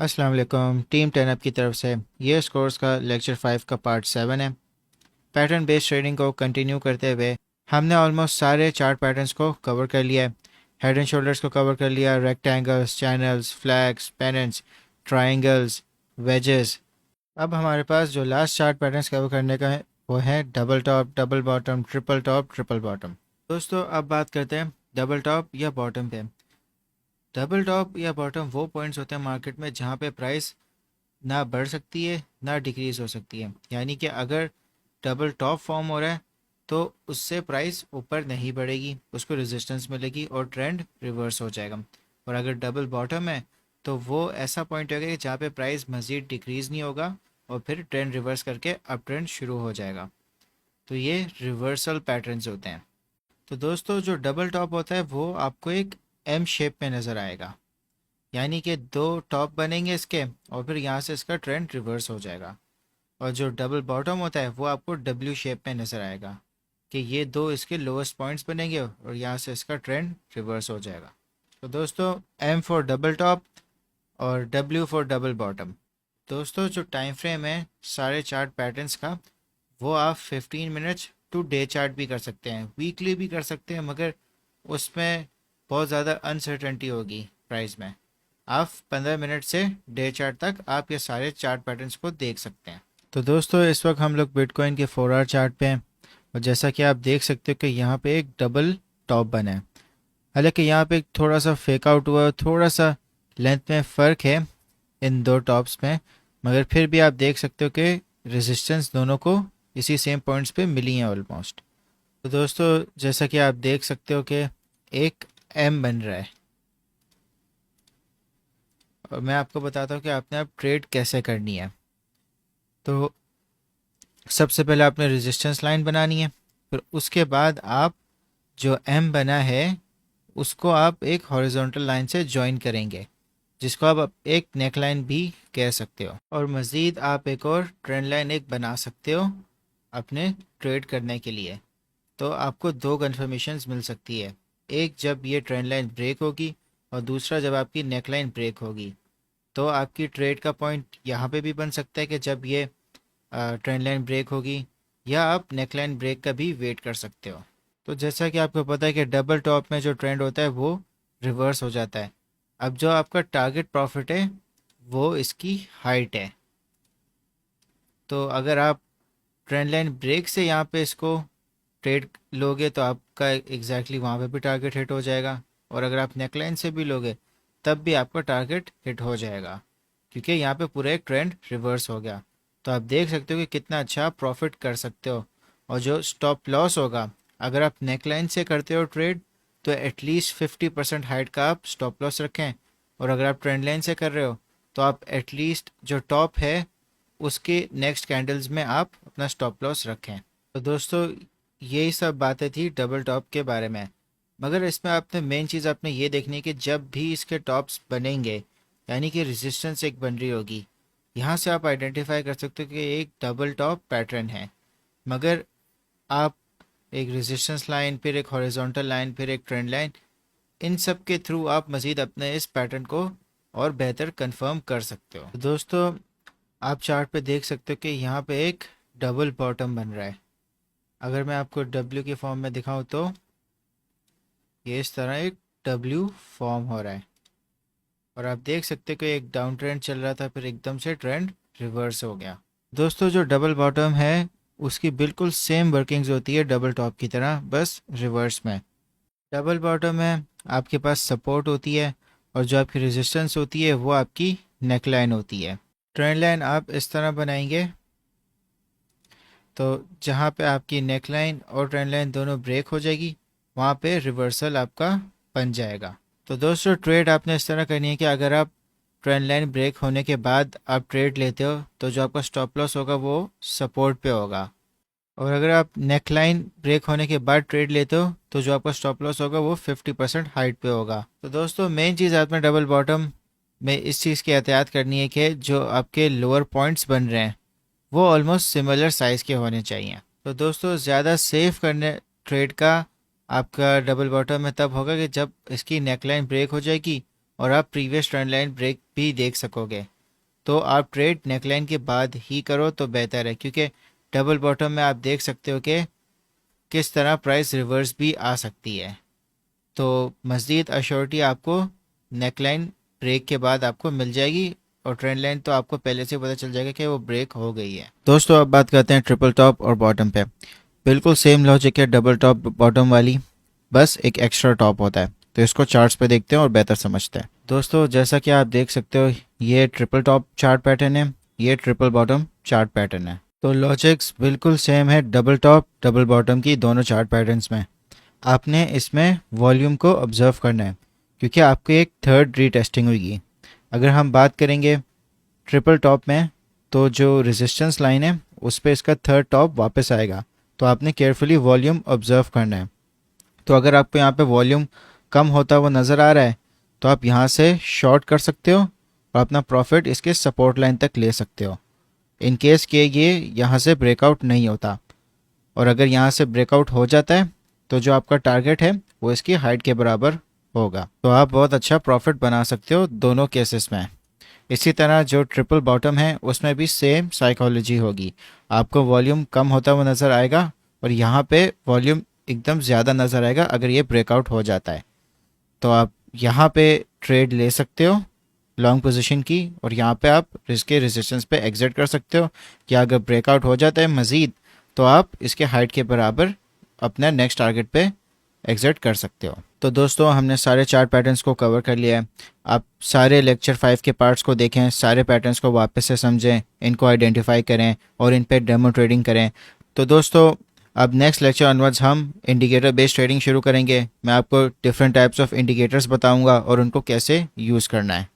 अस्सलाम वालेकुम। Team 10 up की तरफ से ये स्कोर्स का लेक्चर 5 का पार्ट 7 है। पैटर्न बेस्ड ट्रेडिंग को कंटिन्यू करते हुए हमने ऑलमोस्ट सारे चार्ट पैटर्न्स को कवर कर लिया है। हेड एंड शोल्डर्स को कवर कर लिया, rectangles, channels, flags, pennants, triangles, wedges. अब हमारे पास जो लास्ट चार्ट पैटर्न्स कवर करने का है वो है double top, double bottom, triple top, triple bottom. दोस्तों अब बात करते हैं डबल टॉप या बॉटम पे। डबल टॉप या बॉटम वो पॉइंट्स होते हैं मार्केट में जहाँ पे प्राइस ना बढ़ सकती है ना डिक्रीज हो सकती है। यानी कि अगर डबल टॉप फॉर्म हो रहा है तो उससे प्राइस ऊपर नहीं बढ़ेगी, उसको रेजिस्टेंस मिलेगी और ट्रेंड रिवर्स हो जाएगा। और अगर डबल बॉटम है तो वो ऐसा पॉइंट होगा कि जहाँ पे प्राइस मज़ीद डिक्रीज़ नहीं होगा और फिर ट्रेंड रिवर्स करके अप ट्रेंड शुरू हो जाएगा। तो ये रिवर्सल पैटर्न्स होते हैं। तो दोस्तों जो डबल टॉप होता है वो आपको एक एम शेप में नज़र आएगा, यानी कि दो टॉप बनेंगे इसके और फिर यहाँ से इसका ट्रेंड रिवर्स हो जाएगा। और जो डबल बॉटम होता है वो आपको डब्ल्यू शेप में नज़र आएगा कि ये दो इसके लोएस्ट पॉइंट्स बनेंगे और यहाँ से इसका ट्रेंड रिवर्स हो जाएगा। तो दोस्तों एम फॉर डबल टॉप और डब्ल्यू फॉर डबल बॉटम। दोस्तों जो टाइम फ्रेम है सारे चार्ट पैटर्न्स का वो आप 15 मिनट्स टू डे चार्ट भी कर सकते हैं, वीकली भी कर सकते हैं, मगर उसमें बहुत ज़्यादा अनसर्टेनिटी होगी प्राइस में। आप 15 मिनट से डे चार्ट तक आप ये सारे चार्ट पैटर्न्स को देख सकते हैं। तो दोस्तों इस वक्त हम लोग बिटकॉइन के 4 आवर चार्ट पे हैं और जैसा कि आप देख सकते हो कि यहाँ पे एक डबल टॉप बना है। हालांकि यहाँ पे थोड़ा सा फेक आउट हुआ, थोड़ा सा लेंथ में फ़र्क है इन दो टॉप्स में, मगर फिर भी आप देख सकते हो कि रेजिस्टेंस दोनों को इसी सेम पॉइंट्स पे मिली हैं ऑलमोस्ट। तो दोस्तों जैसा कि आप देख सकते हो कि एक एम बन रहा है और मैं आपको बताता हूँ कि आपने अब ट्रेड कैसे करनी है। तो सबसे पहले आपने रेजिस्टेंस लाइन बनानी है, फिर उसके बाद आप जो एम बना है उसको आप एक हॉरिजॉन्टल लाइन से ज्वाइन करेंगे, जिसको आप एक नेक लाइन भी कह सकते हो। और मज़ीद आप एक और ट्रेंड लाइन एक बना सकते हो अपने ट्रेड करने के लिए। तो आपको दो कन्फर्मेशंस मिल सकती है, एक जब ये ट्रेंड लाइन ब्रेक होगी और दूसरा जब आपकी नेक लाइन ब्रेक होगी। तो आपकी ट्रेड का पॉइंट यहाँ पे भी बन सकता है कि जब ये ट्रेंड लाइन ब्रेक होगी, या आप नेक लाइन ब्रेक का भी वेट कर सकते हो। तो जैसा कि आपको पता है कि डबल टॉप में जो ट्रेंड होता है वो रिवर्स हो जाता है। अब जो आपका टारगेट प्रॉफिट है वो इसकी हाइट है। तो अगर आप ट्रेंड लाइन ब्रेक से यहाँ पे इसको ट्रेड लोगे तो आपका एग्जैक्टली वहाँ पे भी टारगेट हिट हो जाएगा, और अगर आप नेकलाइन से भी लोगे तब भी आपका टारगेट हिट हो जाएगा, क्योंकि यहाँ पे पूरा एक ट्रेंड रिवर्स हो गया। तो आप देख सकते हो कि कितना अच्छा आप प्रॉफिट कर सकते हो। और जो स्टॉप लॉस होगा, अगर आप नेकलाइन से करते हो ट्रेड तो एटलीस्ट 50% हाइट का आप स्टॉप लॉस रखें, और अगर आप ट्रेंड लाइन से कर रहे हो तो आप एटलीस्ट जो टॉप है उसके नेक्स्ट कैंडल्स में आप अपना स्टॉप लॉस रखें। तो दोस्तों यही सब बातें थी डबल टॉप के बारे में, मगर इसमें आपने मेन चीज़ आपने ये देखनी है कि जब भी इसके टॉप्स बनेंगे, यानी कि रेजिस्टेंस एक बन रही होगी, यहाँ से आप आइडेंटिफाई कर सकते हो कि एक डबल टॉप पैटर्न है। मगर आप एक रेजिस्टेंस लाइन, फिर एक हॉरिजॉन्टल लाइन, फिर एक ट्रेंड लाइन, इन सब के थ्रू आप मज़ीद अपने इस पैटर्न को और बेहतर कंफर्म कर सकते हो। तो दोस्तों आप चार्ट पे देख सकते हो कि यहाँ पे एक डबल बॉटम बन रहा है। अगर मैं आपको डब्ल्यू की फॉर्म में दिखाऊं तो ये इस तरह एक डब्ल्यू फॉर्म हो रहा है, और आप देख सकते हो कि एक डाउन ट्रेंड चल रहा था, फिर एकदम से ट्रेंड रिवर्स हो गया। दोस्तों जो डबल बॉटम है उसकी बिल्कुल सेम वर्किंग्स होती है डबल टॉप की तरह, बस रिवर्स में। डबल बॉटम में आपके पास सपोर्ट होती है और जो आपकी रेजिस्टेंस होती है वो आपकी नेक लाइन होती है। ट्रेंड लाइन आप इस तरह बनाएंगे तो जहाँ पे आपकी नेक लाइन और ट्रेंड लाइन दोनों ब्रेक हो जाएगी वहाँ पे रिवर्सल आपका बन जाएगा। तो दोस्तों ट्रेड आपने इस तरह करनी है कि अगर आप ट्रेंड लाइन ब्रेक होने के बाद आप ट्रेड लेते हो तो जो आपका स्टॉप लॉस होगा वो सपोर्ट पे होगा, और अगर आप नेक लाइन ब्रेक होने के बाद ट्रेड लेते हो तो जो आपका स्टॉप लॉस होगा वो 50% हाइट पे होगा। तो दोस्तों मेन चीज़ आपने डबल बॉटम में इस चीज़ की एहतियात करनी है कि जो आपके लोअर पॉइंट्स बन रहे हैं वो ऑलमोस्ट सिमिलर साइज़ के होने चाहिए। तो दोस्तों ज़्यादा सेफ करने ट्रेड का आपका डबल बॉटम में तब होगा कि जब इसकी नेकलाइन ब्रेक हो जाएगी और आप प्रीवियस ट्रेंड लाइन ब्रेक भी देख सकोगे। तो आप ट्रेड नेकलाइन के बाद ही करो तो बेहतर है, क्योंकि डबल बॉटम में आप देख सकते हो कि किस तरह प्राइस रिवर्स भी आ सकती है। तो मज़ीद अश्योरिटी आपको नेकलाइन ब्रेक के बाद आपको मिल जाएगी, और ट्रेंड लाइन तो आपको पहले से पता चल जाएगा कि वो ब्रेक हो गई है। दोस्तों अब बात करते हैं ट्रिपल टॉप और बॉटम पे। बिल्कुल सेम लॉजिक है डबल टॉप बॉटम वाली, बस एक एक्स्ट्रा टॉप होता है। तो इसको चार्ट्स पे देखते हैं और बेहतर समझते हैं। दोस्तों जैसा कि आप देख सकते हो, ये ट्रिपल टॉप चार्ट पैटर्न है, ये ट्रिपल बॉटम चार्ट पैटर्न है। तो लॉजिक्स बिल्कुल सेम है डबल टॉप डबल बॉटम की दोनों चार्ट पैटर्न्स में। आपने इसमें वॉल्यूम को ऑब्जर्व करना है, क्योंकि आपकी एक थर्ड रीटेस्टिंग हुई। अगर हम बात करेंगे ट्रिपल टॉप में, तो जो रेजिस्टेंस लाइन है उस पर इसका थर्ड टॉप वापस आएगा। तो आपने केयरफुली वॉल्यूम ऑब्जर्व करना है। तो अगर आपको यहाँ पे वॉल्यूम कम होता हुआ नज़र आ रहा है, तो आप यहाँ से शॉर्ट कर सकते हो और अपना प्रॉफिट इसके सपोर्ट लाइन तक ले सकते हो, इन केस कि ये यहाँ से ब्रेकआउट नहीं होता। और अगर यहाँ से ब्रेकआउट हो जाता है, तो जो आपका टारगेट है वो इसकी हाइट के बराबर होगा। तो आप बहुत अच्छा प्रॉफिट बना सकते हो दोनों केसेस में। इसी तरह जो ट्रिपल बॉटम है उसमें भी सेम साइकोलॉजी होगी। आपको वॉल्यूम कम होता हुआ नज़र आएगा और यहाँ पे वॉल्यूम एकदम ज़्यादा नज़र आएगा अगर ये ब्रेकआउट हो जाता है। तो आप यहाँ पे ट्रेड ले सकते हो लॉन्ग पोजीशन की, और यहाँ पे आप इसके रेजिस्टेंस पे एग्जिट कर सकते हो, या अगर ब्रेकआउट हो जाता है मज़ीद, तो आप इसके हाइट के बराबर अपने नेक्स्ट टारगेट पे एग्जिट कर सकते हो। तो दोस्तों हमने सारे चार्ट पैटर्न्स को कवर कर लिया है। आप सारे लेक्चर 5 के पार्ट्स को देखें, सारे पैटर्न्स को वापस से समझें, इनको आइडेंटिफाई करें और इन पे डेमो ट्रेडिंग करें। तो दोस्तों अब नेक्स्ट लेक्चर ऑनवर्ड्स हम इंडिकेटर बेस्ड ट्रेडिंग शुरू करेंगे। मैं आपको डिफरेंट टाइप्स ऑफ इंडिकेटर्स बताऊंगा और उनको कैसे यूज़ करना है।